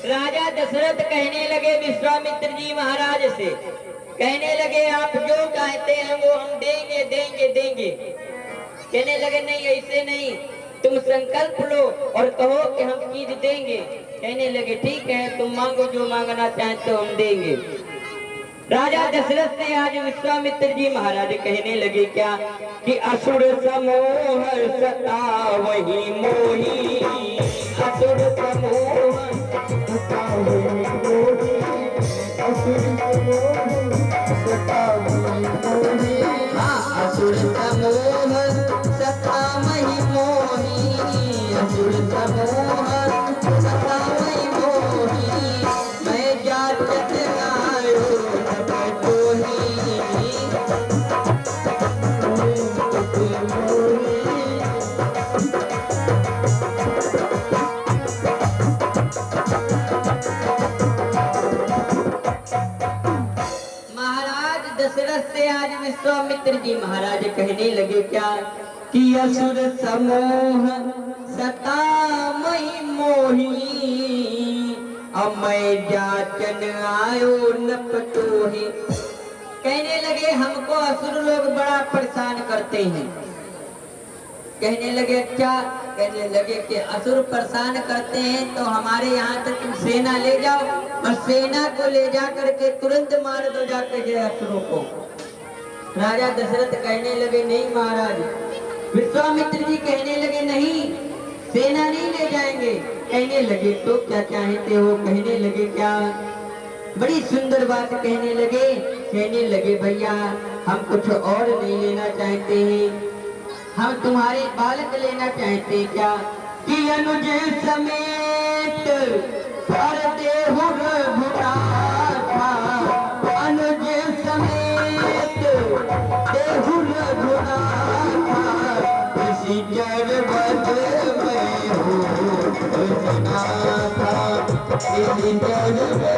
राजा दशरथ कहने लगे विश्वामित्र जी महाराज से, कहने लगे आप जो कहते हैं वो हम देंगे देंगे देंगे। कहने लगे नहीं ऐसे नहीं, तुम संकल्प लो और कहो कि हम चीज देंगे। कहने लगे ठीक है, तुम मांगो जो मांगना चाहते हो हम देंगे। राजा दशरथ से आज विश्वामित्र जी महाराज कहने लगे क्या कि असुर समूह सतावहि मोहि, असुर समूह सतावहि मोहि, असुर समूह सतावहि मोहि, असुर समूह सतावहि मोहि, असुर समूह सतावहि मोहि, मैं जात आयो दशरथ से आज विश्वामित्र जी महाराज कहने लगे क्या कि असुर समूह सतामहि मोहि, अमय जाचन आयो न पटोहि। कहने लगे हमको असुर लोग बड़ा परेशान करते हैं। कहने लगे अच्छा, कहने लगे कि असुर परेशान करते हैं तो हमारे यहाँ तक तुम सेना ले जाओ और सेना को ले जा करके तुरंत मार दो जाकर असुरों को। राजा दशरथ कहने लगे नहीं महाराज। विश्वामित्र जी कहने लगे नहीं, सेना नहीं ले जाएंगे। कहने लगे तो क्या चाहते हो? कहने लगे क्या, बड़ी सुंदर बात कहने लगे। कहने लगे भैया हम कुछ और नहीं लेना चाहते हैं, हम तुम्हारे बालक लेना चाहते क्या कि अनुज समेत भर देहु रघुनाथा, अनुज समेत देहु रघुनाथा, इसी जड़वत में हो रघुनाथा, इसी जड़वत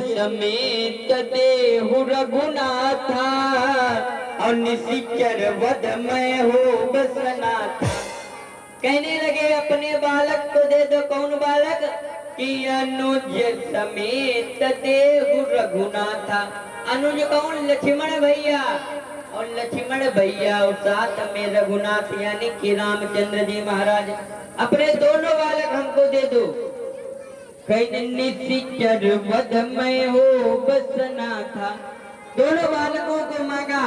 समेत देहु रघुनाथा, और निशिचर वध में हो बसनाथा। कहने लगे अपने बालक को दे दो। कौन बालक? कि अनुज समेत देहु रघुनाथा। अनुज कौन? लक्ष्मण भैया। और लक्ष्मण भैया और साथ में रघुनाथ यानी कि रामचंद्र जी महाराज, अपने दोनों बालक हमको दे दो। निशिचर वध में हो बसनाथा, दोनों बालकों को मांगा।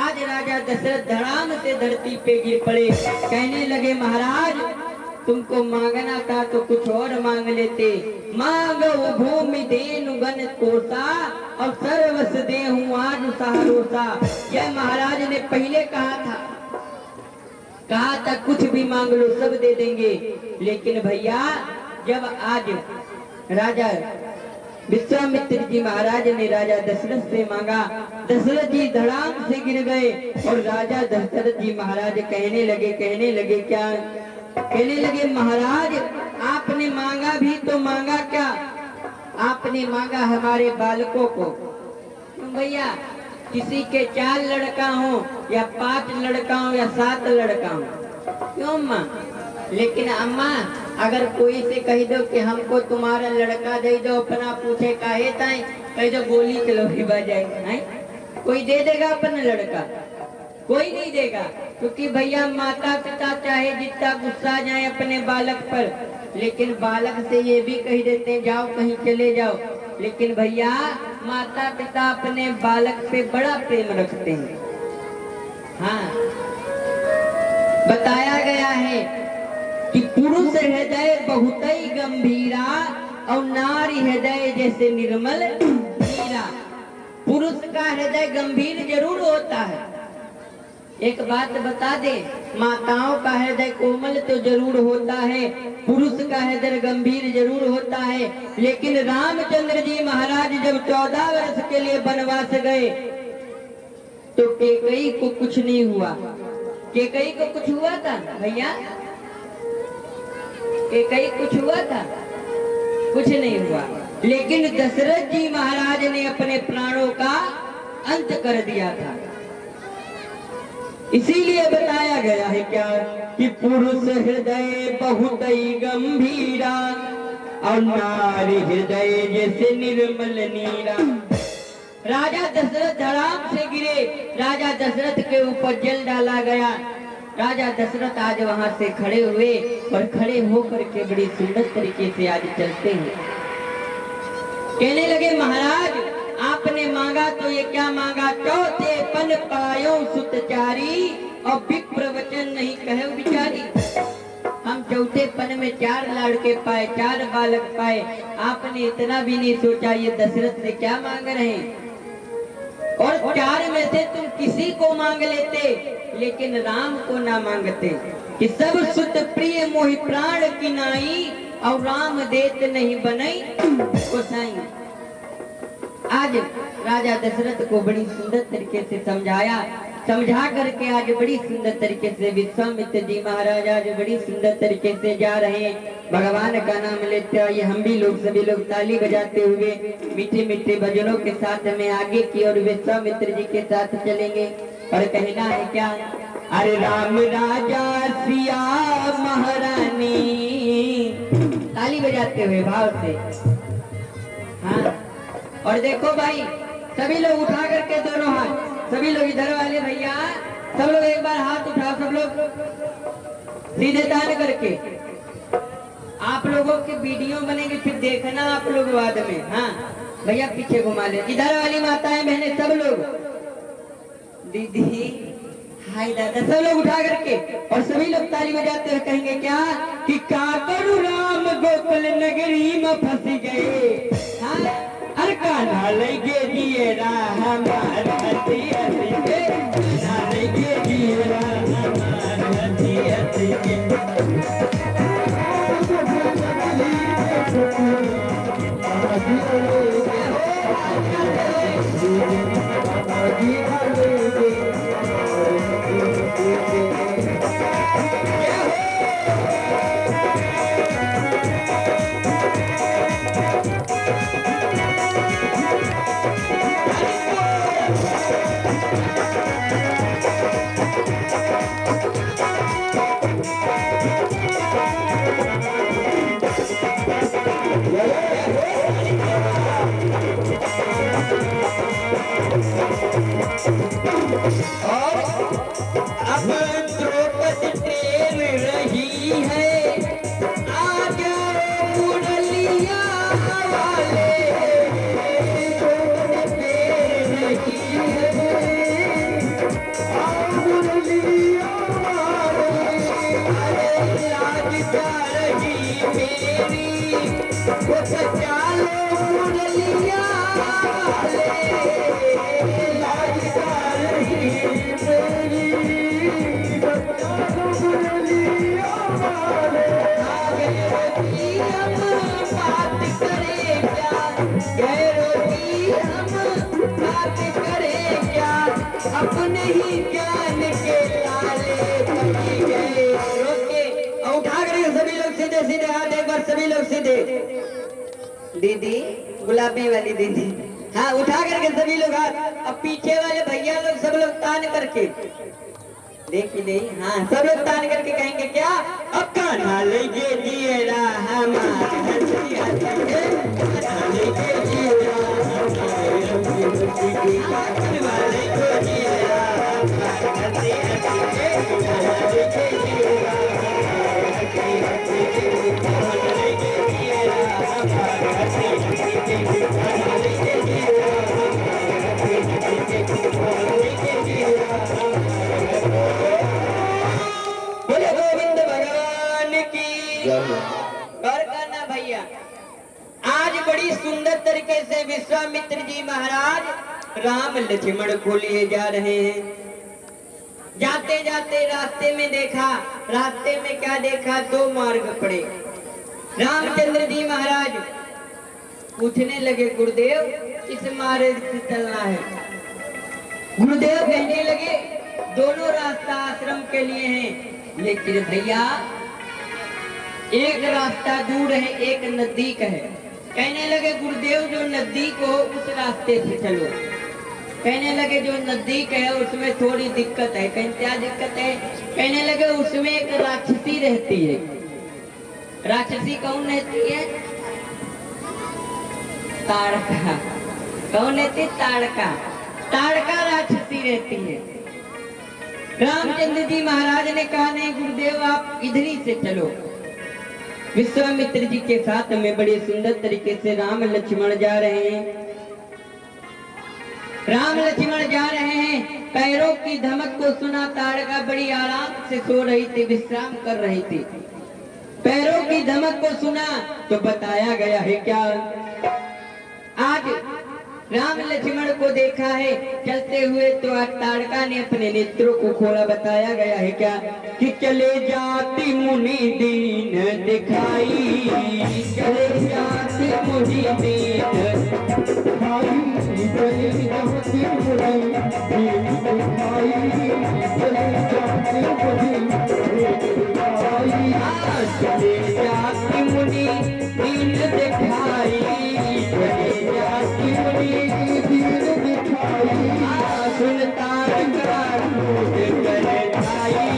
आज राजा दशरथ धड़ाम से धरती पे गिर पड़े। कहने लगे महाराज तुमको मांगना था तो कुछ और मांग लेते। मांगो भूमि देनु गण कोसा, और सर्वस देहूं आज सहारोसा। यह महाराज ने पहले कहा था कुछ भी मांग लो सब दे देंगे। लेकिन भैया जब आज राजा विश्वामित्र जी महाराज ने राजा दशरथ से मांगा, दशरथ जी धड़ाम से गिर गए। और राजा दशरथ जी महाराज कहने लगे क्या? कहने लगे महाराज आपने मांगा भी तो मांगा क्या? आपने मांगा हमारे बालकों को। तो भैया किसी के 4 लड़का हो या 5 लड़का हो या 7 लड़का हो, क्यों अम्मा? लेकिन अम्मा अगर कोई से कह दो कि हमको तुम्हारा लड़का दे दो, अपना पूछे काहे ताई, कह दो गोली चलो ही बजाएंगे। कोई दे देगा अपना लड़का? कोई नहीं देगा। क्योंकि भैया माता पिता चाहे जितना गुस्सा जाए अपने बालक पर, लेकिन बालक से ये भी कह देते हैं जाओ कहीं चले जाओ, लेकिन भैया माता पिता अपने बालक पे बड़ा प्रेम रखते हैं। हाँ, बताया गया है कि पुरुष हृदय बहुत ही गंभीरा और नारी हृदय जैसे निर्मल नीरा। पुरुष का हृदय गंभीर जरूर होता है, एक बात बता दे, माताओं का हृदय कोमल तो जरूर होता है, पुरुष का हृदय गंभीर जरूर होता है। लेकिन रामचंद्र जी महाराज जब 14 वर्ष के लिए वनवास गए तो कैकेयी को कुछ नहीं हुआ। कैकेयी को कुछ हुआ था भैया? कैकेयी कुछ हुआ था? कुछ नहीं हुआ। लेकिन दशरथ जी महाराज ने अपने प्राणों का अंत कर दिया था। इसीलिए बताया गया है क्या कि पुरुष हृदय बहुत ही गंभीरा और नारी हृदय जैसे निर्मल नीरा। राजा दशरथ धड़ाम से गिरे, राजा दशरथ के ऊपर जल डाला गया। राजा दशरथ आज वहां से खड़े हुए और खड़े होकर के बड़ी सुंदर तरीके से आज चलते हैं। कहने लगे महाराज आपने मांगा तो ये क्या मांगा? चौथे पन पायो सुतचारी और विप्र वचन नहीं कहे बिचारी। हम चौथे पन में 4 लड़के पाए, 4 बालक पाए, आपने इतना भी नहीं सोचा ये दशरथ से क्या मांग रहे हैं? और 4 में से तुम किसी को मांग लेते, लेकिन राम को ना मांगते कि सब सुत प्रिय मोहि प्राण की नाई और राम देत नहीं बनई गोसाई। आज राजा दशरथ को बड़ी सुंदर तरीके से समझाया, समझा करके आज बड़ी सुंदर तरीके से विश्वामित्र जी महाराज आज बड़ी सुंदर तरीके से जा रहे हैं। भगवान का नाम लेते हुए हम भी लोग सभी लोग ताली बजाते हुए मीठे मीठे भजनों के साथ में आगे की और विश्वामित्र जी के साथ चलेंगे। और कहना है क्या? अरे राम राजा सिया महारानी, ताली बजाते हुए भाव से। हाँ, और देखो भाई सभी लोग उठा करके दोनों हाथ, सभी लोग इधर वाले भैया सब लोग एक बार हाथ उठाओ, सब लोग सीधे तान करके। आप लोगों के वीडियो बनेंगे फिर देखना आप लोग बाद में। हाँ भैया पीछे घुमा ले, इधर वाली माताएं बहनें सब लोग, दीदी हाय दादा, सब लोग उठा करके और सभी लोग ताली बजाते हुए कहेंगे क्या कि काकरू राम गोकुल नगरी में फंस गए। हाँ, अरे कान्हा लगे दिए राम हमारा हसी हसी के, कान्हा लगे दिए राम हमारा हसी हसी के। अब द्रौपदी ट्रेन रही है, आज मुरलिया वाले ट्रेन रही है, मुरलिया वाले लाज जा रही मेरी, वो चालो मुरलिया वाले लाज जा रही मेरी। अपने ही ज्ञान के लाले चली गए। उठा कर सभी लोग सीधे सीधे हाथ, एक बार सभी लोग सीधे। दीदी गुलाबी वाली दीदी, हाँ उठा करके सभी लोग हाथ। अब पीछे वाले भैया लोग सब लोग तान करके देखिए नहीं, हाँ सब लोग तान करके कहेंगे क्या? अब कान्हा लगे दिए राम हमारा हसी हसी के, कान्हा लगे दिए राम हमारा हसी हसी के, कान्हा लगे दिए राम हमारा हसी हसी के, कान्हा लगे दिए राम हमारा हसी हसी के, कान्हा लगे दिए राम हमारा हसी हसी के। क्या हुआ? कर करना भैया। आज बड़ी सुंदर तरीके से विश्वामित्र जी महाराज राम लक्ष्मण को लिए जा रहे हैं। जाते जाते रास्ते में देखा, रास्ते में क्या देखा, दो मार्ग पड़े। रामचंद्र जी महाराज पूछने लगे, गुरुदेव किस मार्ग से चलना है? गुरुदेव कहने लगे, दोनों रास्ता आश्रम के लिए हैं, लेकिन भैया एक रास्ता दूर है, एक नजदीक है। कहने लगे, गुरुदेव जो नजदीक हो उस रास्ते से चलो। कहने लगे, जो नजदीक है उसमें थोड़ी दिक्कत है। कहीं क्या दिक्कत है? कहने लगे, उसमें एक राक्षसी रहती है। राक्षसी कौन रहती है? ताड़का। कौन रहती? ताड़का। ताड़का राक्षसी रहती है। रामचंद्र जी महाराज ने कहा, नहीं गुरुदेव आप इधरी से चलो। विश्वामित्र जी के साथ में बड़े सुंदर तरीके से राम लक्ष्मण जा रहे हैं। राम लक्ष्मण जा रहे हैं, पैरों की धमक को सुना। ताड़का बड़ी आराम से सो रही थी, विश्राम कर रही थी। पैरों की धमक को सुना तो बताया गया है क्या, आज राम लक्ष्मण को देखा है चलते हुए, तो आज ताड़का ने अपने नेत्रों को खोला। बताया गया है क्या कि चले जाती मुनि दीन दिखाई, चले जाती मुनि दीन दिखाई, चले जाती मुनि दीन दिखाई, चले जाती मुनि दिखाई, चले जाती मुनि दीन दिखाई, चले जाती मुनि दीन दिखाई, सुल्तान का क्रोध कर ढाई,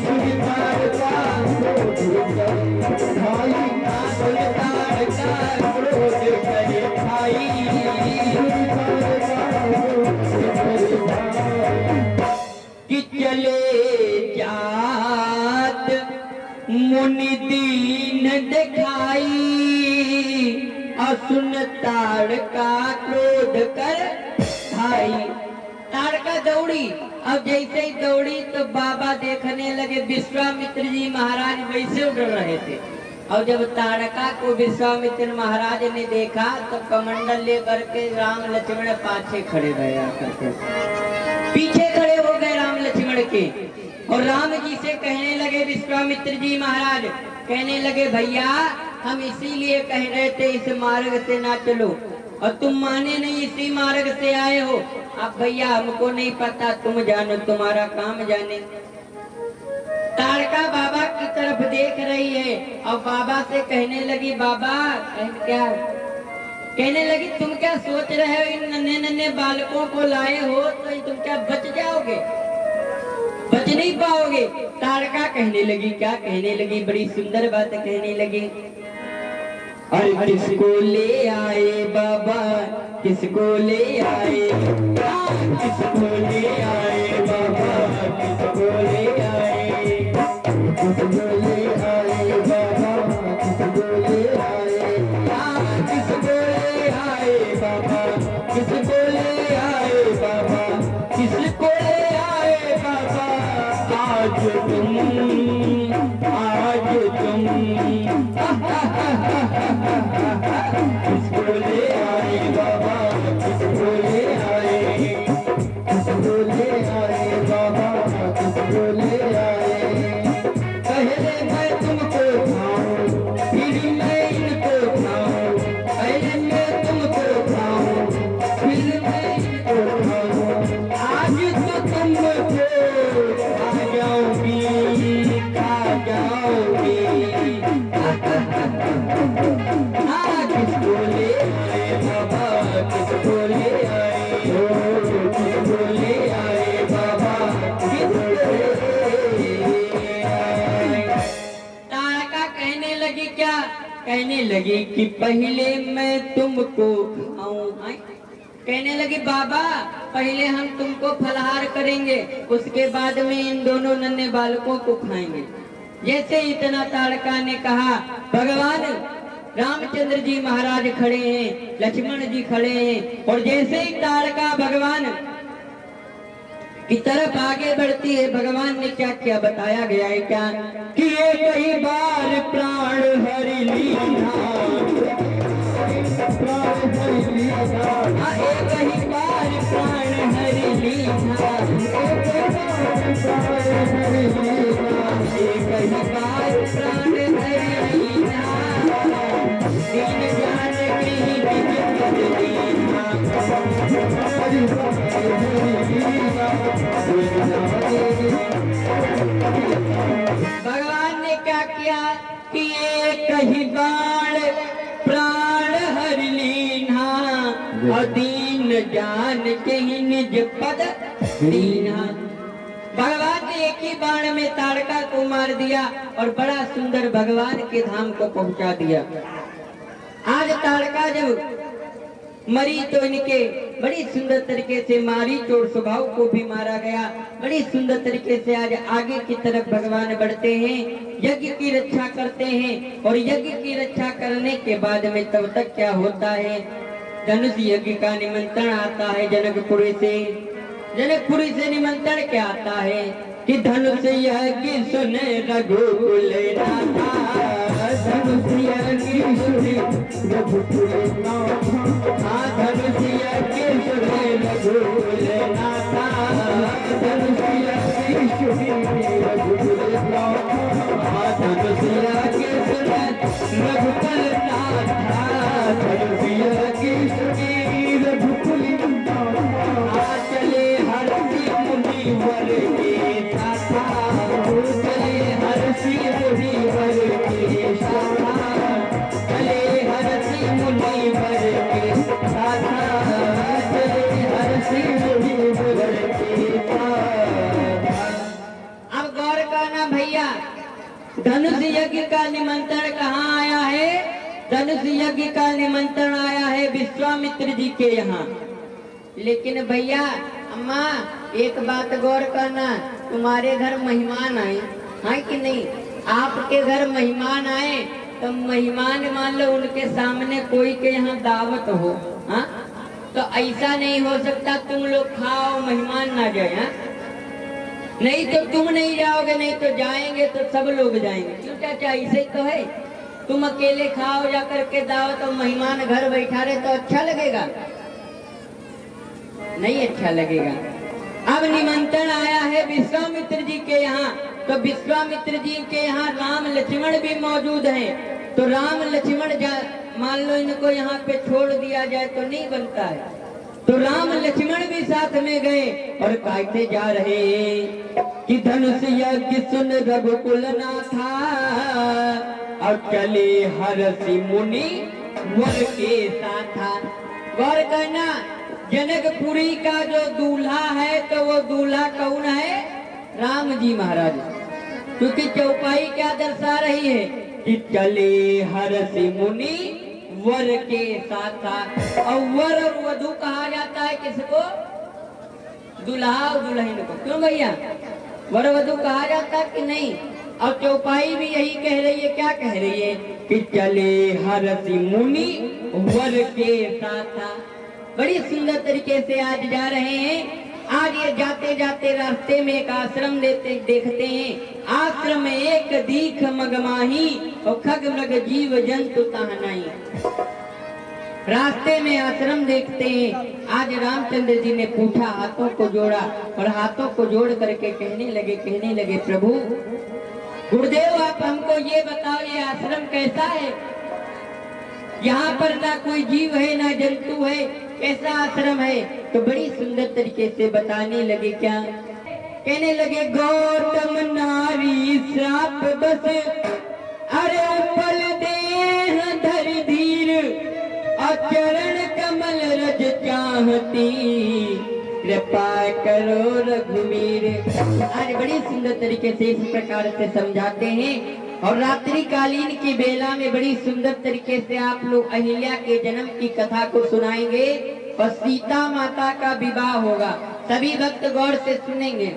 सुल्तान का क्रोध कर ढाई, सुल्तान का क्रोध कर ढाई, कि चले जात मुनि दीन दिखाई, असुन ताड़का क्रोध कर ढाई। ताड़का दौड़ी। अब जैसे ही दौड़ी तो बाबा देखने लगे, विश्वामित्र जी महाराज वैसे उड़ रहे थे। और जब ताड़का को विश्वामित्र महाराज ने देखा तो कमंडल लेकर के राम लक्ष्मण पाछे खड़े रहे, करते पीछे खड़े हो गए राम लक्ष्मण के। और राम जी से कहने लगे, विश्वामित्र जी महाराज कहने लगे, भैया हम इसीलिए कह रहे थे इस मार्ग से ना चलो, और तुम माने नहीं, इसी मार्ग से आए हो। अब भैया हमको नहीं पता, तुम जानो, तुम्हारा काम जाने। ताड़का बाबा की तरफ देख रही है और बाबा से कहने लगी, बाबा क्या कहने लगी, तुम क्या सोच रहे हो, इन नन्हे नन्हे बालकों को लाए हो तो तुम क्या बच जाओगे? बच नहीं पाओगे। ताड़का कहने लगी, क्या कहने लगी, बड़ी सुंदर बात कहने लगी, अरे किसको ले आए बाबा, किसको ले आए, किसको ले आए बाबा, किसको ले आए, किसको ले आए बाबा, किसको ले आए, किसको ले आए बाबा, किसको ले आए बाबा, किसको ले आए बाबा, आज तुम, आज तुम किसको ले आए बाबा, किसको ले आए, किसको ले आए बाबा, किसको ले आए, पहले मैं तुमको खाऊं, फिर मैं इनको खाऊं, पहले मैं तुमको खाऊं, फिर मैं इनको खाऊं, आज तो तुम मुझे खा जाओगी, खा जाओगी। किसको ले आए बाबा, किसको ले आए, किसको ले आए बाबा, किसको ले आए। ताड़का कहने लगी, क्या कहने लगी कि पहले मैं तुमको खाऊं। कहने लगी, बाबा पहले हम तुमको फलहार करेंगे, उसके बाद में इन दोनों नन्हे बालकों को खाएंगे। जैसे इतना ताड़का ने कहा, भगवान रामचंद्र जी महाराज खड़े हैं, लक्ष्मण जी खड़े हैं, और जैसे ही ताड़का भगवान की तरफ आगे बढ़ती है। भगवान ने क्या क्या बताया गया है क्या कि ये कई बार प्राण हरि लीना, हाँ एक ही बार प्राण हरि लीना, एक ही बार प्राण हरि लीना, दीन जान की निज पद दीना। भगवान ने क्या किया कि एक ही बाण प्राण हर लीना और दीन जान के ही निज पद दीना। भगवान ने एक ही बाण में ताड़का को मार दिया और बड़ा सुंदर भगवान के धाम को पहुंचा दिया। आज ताड़का जब मरी तो इनके बड़ी सुंदर तरीके से मारी चोर स्वभाव को भी मारा गया। बड़ी सुंदर तरीके से आज आगे की तरफ भगवान बढ़ते हैं, यज्ञ की रक्षा करते हैं और यज्ञ की रक्षा करने के बाद में तब तक क्या होता है, धनुष यज्ञ का निमंत्रण आता है जनकपुरी से। जनकपुरी से निमंत्रण क्या आता है कि धनुष यज्ञ सुन रघुकुल नाथा, धनुष यज्ञ सुन रघुकुल नाथा, हाँ धनुष यज्ञ सुन रघुकुल नाथा, धनुष यज्ञ सुन रघुकुल नाथा, हाँ धनुष यज्ञ सुन रघुकुल नाथा, धनुष यज्ञ सुन रघुकुल नाथा, चले हरसी मुनिवर के साथा, चले हरसी मुनिवर के साथा, चले हरसी मुनिवर के साथा, चले हरसी मुनिवर के साथा। अब गौर करना भैया, धनुष यज्ञ का निमंत्रण कहाँ आया है? धनुष यज्ञ का निमंत्रण आया है विश्वामित्र जी के यहाँ। लेकिन भैया अम्मा एक बात गौर करना, तुम्हारे घर मेहमान आए हैं कि नहीं? आपके घर मेहमान आए तो मेहमान मान लो उनके सामने कोई के यहाँ दावत हो, हाँ तो ऐसा नहीं हो सकता तुम लोग खाओ मेहमान ना जाए, हाँ नहीं तो तुम नहीं जाओगे, नहीं तो जाएंगे तो सब लोग जाएंगे। क्यों चाचा ऐसे तो है, तुम अकेले खाओ जा करके दावत और मेहमान घर बैठा रहे तो अच्छा लगेगा? नहीं अच्छा लगेगा। अब निमंत्रण आया है विश्वामित्र जी के यहाँ, तो विश्वामित्र जी के यहाँ राम लक्ष्मण भी मौजूद हैं। तो राम लक्ष्मण मान लो इनको यहाँ पे छोड़ दिया जाए तो नहीं बनता है, तो राम लक्ष्मण भी साथ में गए और कहते जा रहे कि धनुष यज्ञ सुन रघुकुल नाथा और चले हरसी मुनि वर के साथा। गौर करना, जनकपुरी का जो दूल्हा है तो वो दूल्हा कौन है? राम जी महाराज। क्योंकि चौपाई क्या दर्शा रही है कि चले हरसी मुनि वर के साथा। और वर और वधू कहा जाता है किसको? दूल्हा और दुल्हन को। क्यों भैया वर वधू कहा जाता है कि नहीं? और चौपाई भी यही कह रही है, क्या कह रही है कि चले हरसी मुनि वर के साथा। बड़ी सुंदर तरीके से आज जा रहे हैं। आज ये जाते जाते रास्ते में एक आश्रम देखते हैं। आश्रम में एक दीख मगमाही और खग मृग जीव जंतु तहनाई। रास्ते में आश्रम देखते हैं। आज रामचंद्र जी ने पूछा, हाथों को जोड़ा और हाथों को जोड़ करके कहने लगे प्रभु गुरुदेव आप हमको ये बताओ, ये आश्रम कैसा है? यहाँ पर ना कोई जीव है ना जंतु है, कैसा आश्रम है? तो बड़ी सुंदर तरीके से बताने लगे। क्या कहने लगे? गौतम नारी श्राप बस अरे उपल देह धर धीर चरण कमल रज चाहती कृपा करो रघुवीर। आज बड़ी सुंदर तरीके से इस प्रकार से समझाते हैं। और रात्रि कालीन की बेला में बड़ी सुंदर तरीके से आप लोग अहिल्या के जन्म की कथा को सुनाएंगे और सीता माता का विवाह होगा। सभी भक्त गौर से सुनेंगे।